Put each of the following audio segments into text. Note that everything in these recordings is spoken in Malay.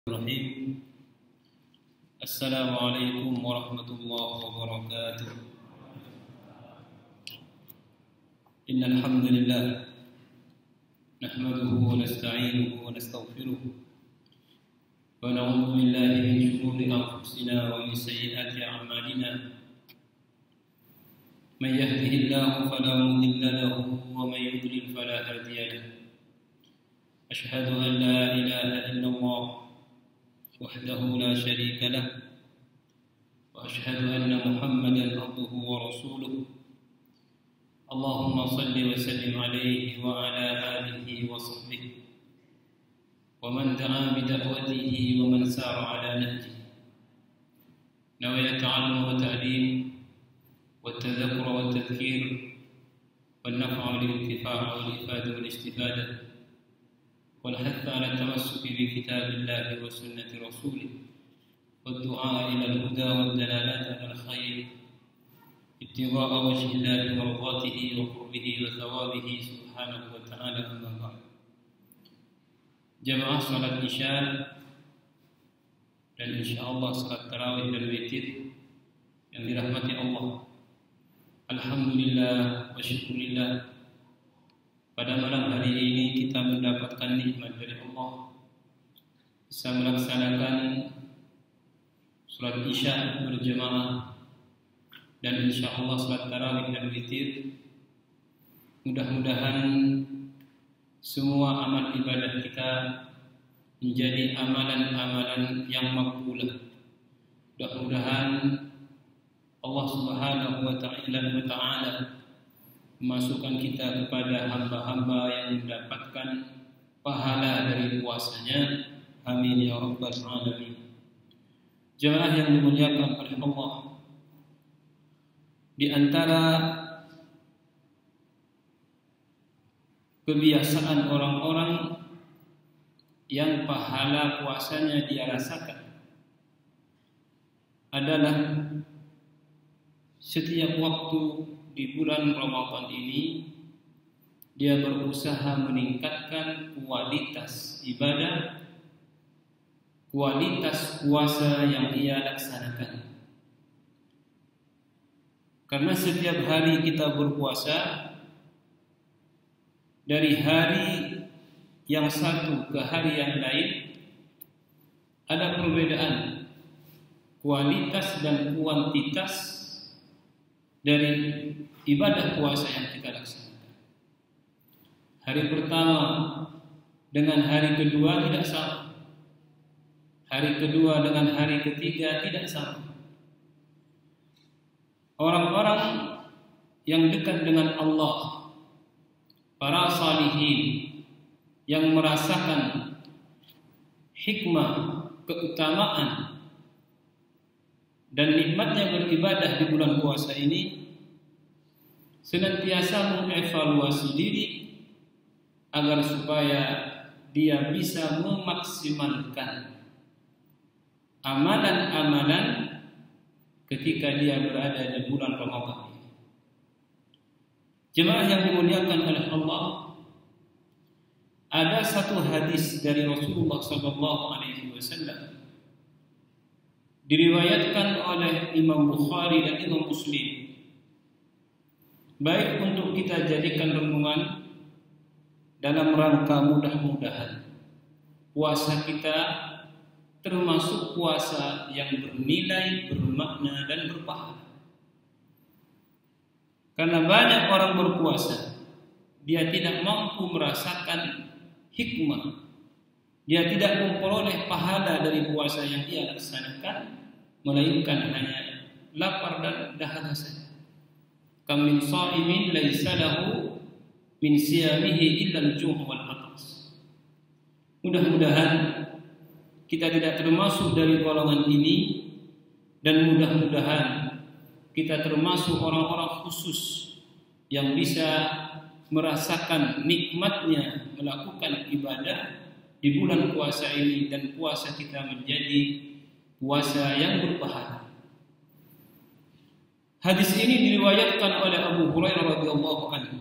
Bismillahirrahmanirrahim. Assalamualaikum warahmatullahi wabarakatuh. Innal hamdalillah nahmaduhu wa nasta'inuhu wa nastaghfiruh wa na'udzu billahi min shururi anfusina wa min sayyiati a'malina. Man yahdihillahu fala mudilla lahu wa man yudlil fala hadiya lahu. Ashhadu an la ilaha illallah وحده لا شريك له وأشهد أن محمدا عبده ورسوله اللهم صل وسلم عليه وعلى آله وصحبه ومن دعا بدعوته ومن سار على نهجه نوى التعلم والتعليم والتذكر والتذكير والنفع والانتفاع والإفادة والاستفادة والحث على التمسك بكتاب الله وسنة رسوله والدعاء إلى الهدى والدلالات على الخير ابتغاء وجه الله ومرضاته وقربه وثوابه سبحانه وتعالى. أما بعد. Jamaah salat Isya dan insyaallah salat tarawih dan witir yang dirahmati Allah. Alhamdulillah wa syukurillah, pada malam hari ini kita mendapatkan nikmat dari Allah, bisa melaksanakan salat Isya berjamaah dan insyaallah salat tarawih dan witir. Mudah-mudahan semua amal ibadah kita menjadi amalan-amalan yang makbulah. Mudah-mudahan Allah Subhanahu wa taala memasukkan kita kepada hamba-hamba yang mendapatkan pahala dari puasanya. Amin ya rabbal alamin. Jemaah yang dimuliakan oleh Allah, di antara kebiasaan orang-orang yang pahala puasanya dia rasakan adalah setiap waktu di bulan Ramadan ini dia berusaha meningkatkan kualitas ibadah, kualitas puasa yang ia laksanakan. Karena setiap hari kita berpuasa, dari hari yang satu ke hari yang lain ada perbedaan kualitas dan kuantitas dari ibadah puasa yang kita laksanakan. Hari pertama dengan hari kedua tidak sama. Hari kedua dengan hari ketiga tidak sama. Orang-orang yang dekat dengan Allah, para salihin yang merasakan hikmah, keutamaan dan nikmatnya beribadah di bulan puasa ini, senantiasa mengevaluasi diri agar supaya dia bisa memaksimalkan amalan-amalan ketika dia berada di bulan Ramadan ini. Jemaah yang dimuliakan oleh Allah, ada satu hadis dari Rasulullah SAW diriwayatkan oleh Imam Bukhari dan Imam Muslim, baik untuk kita jadikan renungan dalam rangka mudah-mudahan puasa kita termasuk puasa yang bernilai, bermakna dan berpahala. Karena banyak orang berpuasa, dia tidak mampu merasakan hikmah, dia tidak memperoleh pahala dari puasa yang dia laksanakan, melainkan hanya lapar dan dahaga saja. Kam min sha'imin laisa lahu min siyamihi illa al-ju' wal 'atash. Mudah-mudahan kita tidak termasuk dari golongan ini, dan mudah-mudahan kita termasuk orang-orang khusus yang bisa merasakan nikmatnya melakukan ibadah di bulan puasa ini, dan puasa kita menjadi puasa yang berpahala. Hadis ini diriwayatkan oleh Abu Hurairah radhiyallahu anhu,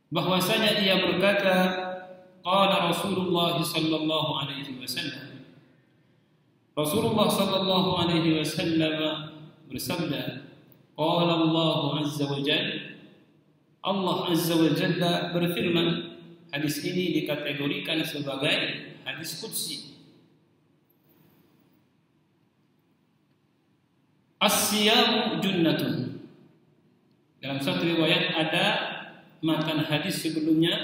bahwasanya ia berkata, qala Rasulullah sallallahu alaihi wasallam. Rasulullah sallallahu alaihi wasallam bersabda, qala Allah azza wa jalla, Allah azza wa jalla berfirman. Hadis ini dikategorikan sebagai hadis qudsi. As-siyamu junnatun. Dalam satu riwayat ada matan hadis sebelumnya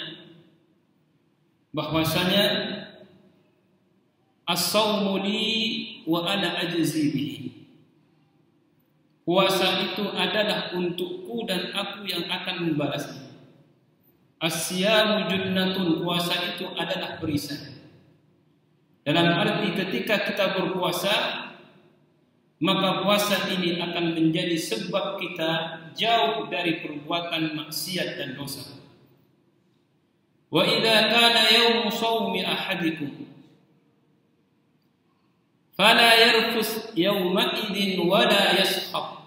bahwasanya as-sawmu li wa ana ajzi bihi. Puasa itu adalah untukku dan aku yang akan membalasnya. As-siyamu junnatun, puasa itu adalah perisai. Dalam arti ketika kita berpuasa, maka puasa ini akan menjadi sebab kita jauh dari perbuatan maksiat dan dosa. Wa idza kana yawmu shawmi ahadikum fala yarfus yawma idin wala yaskhab.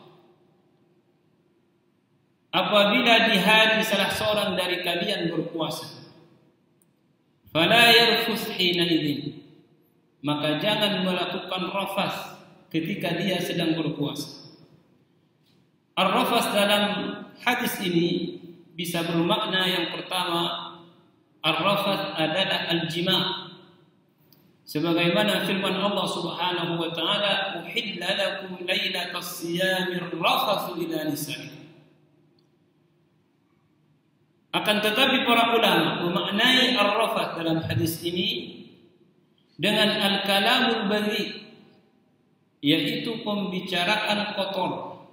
Apabila di hari salah seorang dari kalian berpuasa, fala yarfus hina idin, maka jangan melakukan rafas ketika dia sedang berpuasa. Ar-rafas dalam hadis ini bisa bermakna yang pertama, ar-rafas adalah al-jima'. Sebagaimana firman Allah Subhanahu wa taala, uhilla lakum lailatas siyamir rafathu ila nisaikum. Akan tetapi para ulama memaknai ar-rafat dalam hadis ini dengan al-kalamul badhi, yaitu pembicaraan kotor,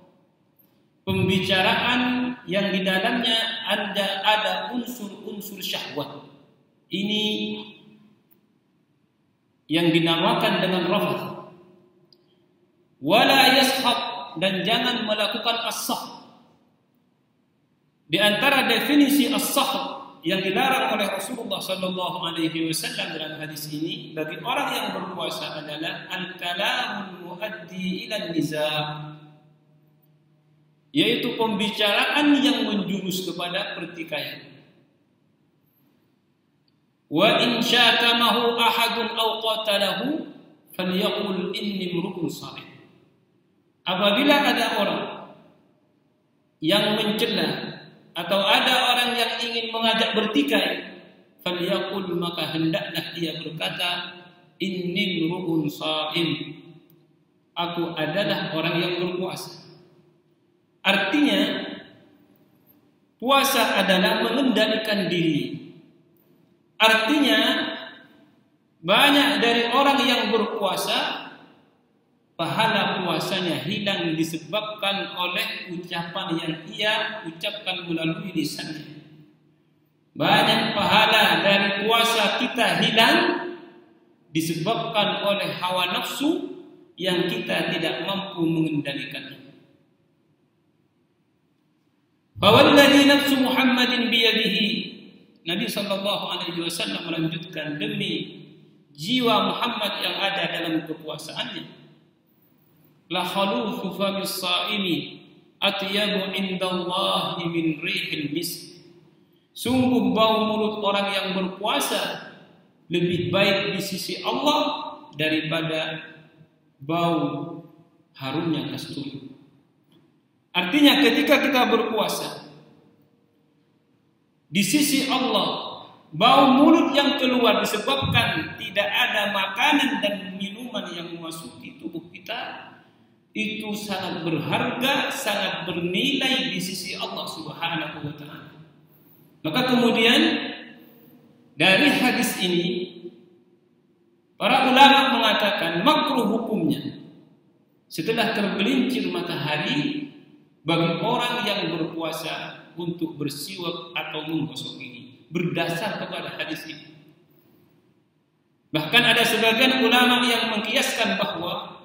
pembicaraan yang di dalamnya ada unsur-unsur syahwat. Ini yang dinamakan dengan rafat. Wala yashab, dan jangan melakukan as-sahab. Di antara definisi as-sahab yang dilarang oleh Rasulullah sallallahu alaihi wasallam dalam hadis ini bagi orang yang berpuasa adalah al-kalamul muaddi ila an-niza', yaitu pembicaraan yang menjurus kepada pertikaian. Wa in syatamahu ahadun aw qatalahu falyaqul inni imru'un sha'im. Apabila ada orang yang mencela atau ada orang yang ingin mengajak bertikai, falyaqul, maka hendaklah dia berkata, inni imru'un sha'im, aku adalah orang yang berpuasa. Artinya puasa adalah mengendalikan diri. Artinya banyak dari orang yang berpuasa pahala puasanya hilang disebabkan oleh ucapan yang ia ucapkan melalui lisannya. Banyak pahala dari puasa kita hilang disebabkan oleh hawa nafsu yang kita tidak mampu mengendalikannya. Fawalladzi nafsu Muhammadin biyadihi, Nabi sallallahu alaihi wasallam melanjutkan, demi jiwa Muhammad yang ada dalam kekuasaannya, la khalufu famis saimi atyabu indallahi min rihil misk. Sungguh bau mulut orang yang berpuasa lebih baik di sisi Allah daripada bau harumnya kasturi. Artinya ketika kita berpuasa, di sisi Allah, bau mulut yang keluar disebabkan tidak ada makanan dan minuman yang memasuki tubuh kita, itu sangat berharga, sangat bernilai di sisi Allah Subhanahu wa ta'ala. Maka kemudian dari hadis ini para ulama mengatakan makruh hukumnya setelah tergelincir matahari bagi orang yang berpuasa untuk bersiwak atau menggosok gigi, berdasar kepada hadis ini. Bahkan ada sebagian ulama yang mengkiaskan bahwa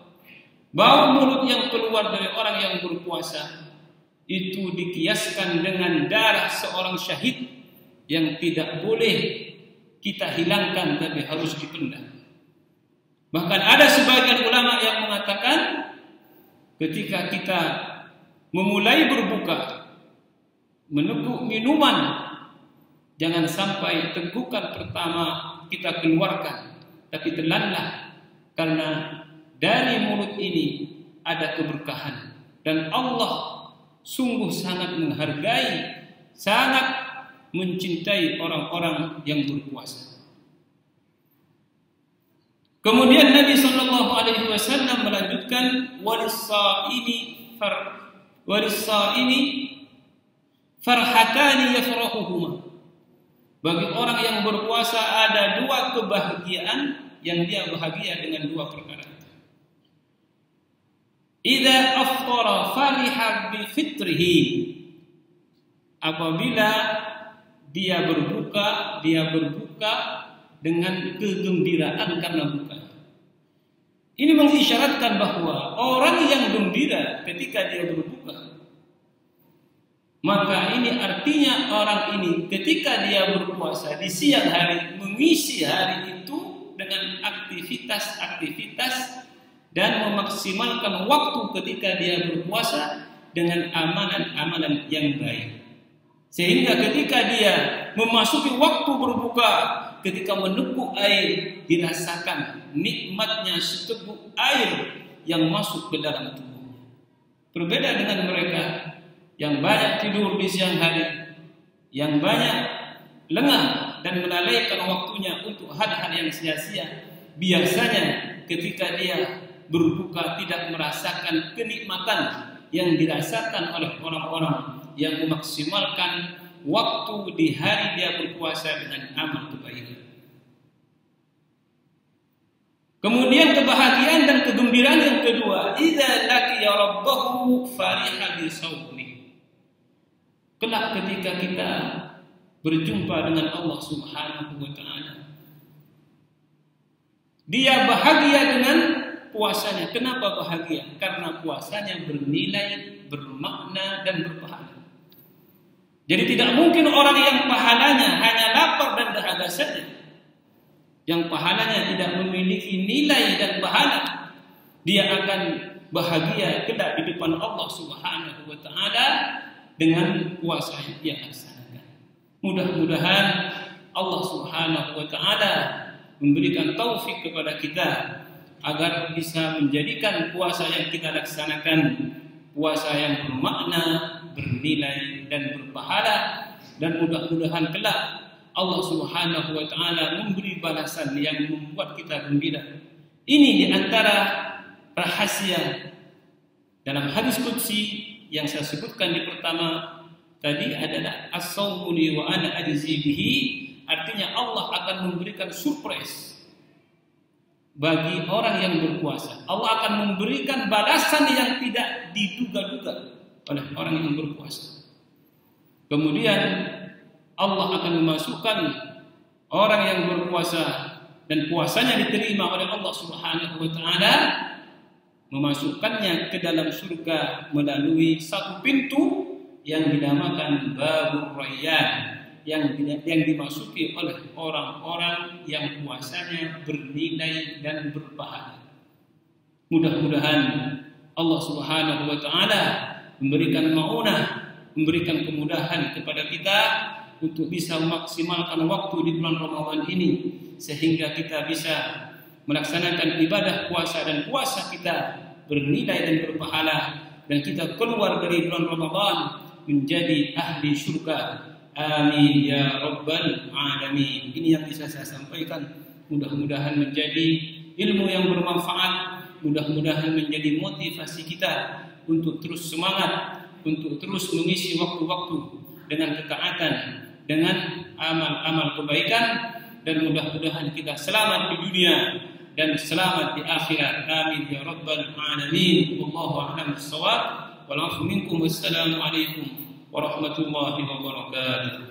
bau mulut yang keluar dari orang yang berpuasa itu dikiaskan dengan darah seorang syahid yang tidak boleh kita hilangkan tapi harus dipendam. Bahkan ada sebagian ulama yang mengatakan ketika kita memulai berbuka, meneguk minuman Jangan sampai tegukan pertama kita keluarkan, tapi telanlah, karena dari mulut ini ada keberkahan. Dan Allah sungguh sangat menghargai, sangat mencintai orang-orang yang berpuasa. Kemudian Nabi Shallallahu Alaihi Wasallam melanjutkan, walissaini farhatani yafrahuhuma. Bagi orang yang berpuasa ada dua kebahagiaan yang dia bahagia dengan dua perkara. Idza aftara fariha bi fitrihi. Apabila dia berbuka dengan kegembiraan karena buka. Ini mengisyaratkan bahwa orang yang gembira ketika dia berbuka, maka ini artinya orang ini ketika dia berpuasa di siang hari mengisi hari itu dengan aktivitas-aktivitas dan memaksimalkan waktu ketika dia berpuasa dengan amalan-amalan yang baik. Sehingga ketika dia memasuki waktu berbuka, ketika meneguk air, dirasakan nikmatnya seteguk air yang masuk ke dalam tubuhnya. Berbeda dengan mereka yang banyak tidur di siang hari, yang banyak lengah dan melalaikan waktunya untuk hal-hal yang sia-sia. Biasanya ketika dia berbuka tidak merasakan kenikmatan yang dirasakan oleh orang-orang yang memaksimalkan waktu di hari dia berpuasa dengan amal kebaikan. Kemudian kebahagiaan dan kegembiraan yang kedua, idza laqiya rabbahu fariha bi shaumi. Kelak ketika kita berjumpa dengan Allah Subhanahu wa taala, dia bahagia dengan puasanya. Kenapa bahagia? Karena puasanya bernilai, bermakna dan berpahala. Jadi tidak mungkin orang yang pahalanya hanya lapar dan dahaga saja, yang pahalanya tidak memiliki nilai dan pahala, dia akan bahagia kelak di depan Allah Subhanahu wa taala dengan puasa yang dia laksanakan. Mudah-mudahan Allah Subhanahu wa taala memberikan taufik kepada kita agar bisa menjadikan puasa yang kita laksanakan puasa yang bermakna, bernilai dan berpahala, dan mudah-mudahan kelak Allah Subhanahu wa taala memberi balasan yang membuat kita gembira. Ini di antara rahasia dalam hadis qudsi yang saya sebutkan di pertama tadi adalah as-saumu li wa ana ajzi bihi, artinya Allah akan memberikan surprise bagi orang yang berpuasa. Allah akan memberikan balasan yang tidak diduga-duga oleh orang yang berpuasa. Kemudian Allah akan memasukkan orang yang berpuasa dan puasanya diterima oleh Allah Subhanahu wa taala, memasukkannya ke dalam surga melalui satu pintu yang dinamakan Babur Rayyan, yang dimasuki oleh orang-orang yang puasanya bernilai dan berpahala. Mudah-mudahan Allah Subhanahu wa taala memberikan maunah, memberikan kemudahan kepada kita untuk bisa memaksimalkan waktu di bulan Ramadan ini, sehingga kita bisa melaksanakan ibadah puasa dan puasa kita bernilai dan berpahala, dan kita keluar dari bulan Ramadan menjadi ahli surga. Amin ya rabbal alamin. Ini yang bisa saya sampaikan. Mudah-mudahan menjadi ilmu yang bermanfaat, mudah-mudahan menjadi motivasi kita untuk terus semangat, untuk terus mengisi waktu-waktu dengan ketaatan, dengan amal-amal kebaikan, dan mudah-mudahan kita selamat di dunia dan selamat di akhirat. Amin ya rabbal alamin. Wallahu a'lam bissawab. Wal 'afwu minkum. Wassalamu alaikum warahmatullahi wabarakatuh.